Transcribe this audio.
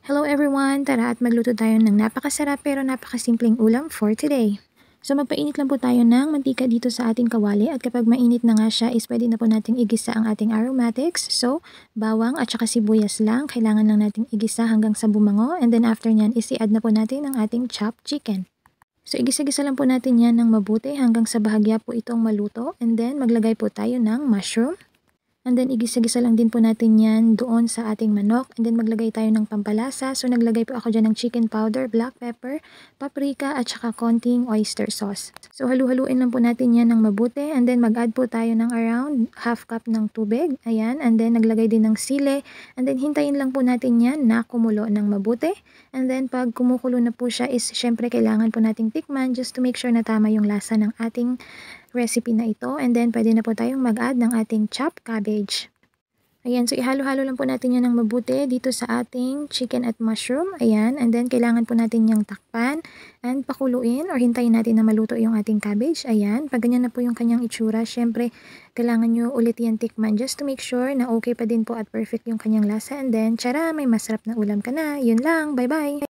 Hello everyone! Tara at magluto tayo ng napakasarap pero napakasimpleng ulam for today. So magpainit lang po tayo ng mantika dito sa ating kawali at kapag mainit na nga siya is pwede na po nating igisa ang ating aromatics. So bawang at saka sibuyas lang, kailangan lang nating igisa hanggang sa bumango and then after nyan is i-add na po natin ang ating chopped chicken. So igisa-gisa lang po natin yan ng mabuti hanggang sa bahagya po itong maluto and then maglagay po tayo ng mushroom. And then, igisa-gisa lang din po natin yan doon sa ating manok. And then, maglagay tayo ng pampalasa. So, naglagay po ako dyan ng chicken powder, black pepper, paprika, at saka konting oyster sauce. So, halu-haluin lang po natin yan ng mabuti. And then, mag-add po tayo ng around half cup ng tubig. Ayan. And then, naglagay din ng sili. And then, hintayin lang po natin yan na kumulo ng mabuti. And then, pag kumukulo na po siya is, syempre, kailangan po nating tikman just to make sure na tama yung lasa ng ating recipe na ito. And then, pwede na po tayong mag-add ng ating chopped cabbage. Ayan, so ihalo-halo lang po natin yan ng mabuti dito sa ating chicken at mushroom. Ayan, and then kailangan po natin yung takpan and pakuluin or hintayin natin na maluto yung ating cabbage. Ayan, pag ganyan na po yung kanyang itsura, syempre kailangan nyo ulit yan tikman just to make sure na okay pa din po at perfect yung kanyang lasa. And then, tara, may masarap na ulam ka na. Yun lang, bye-bye!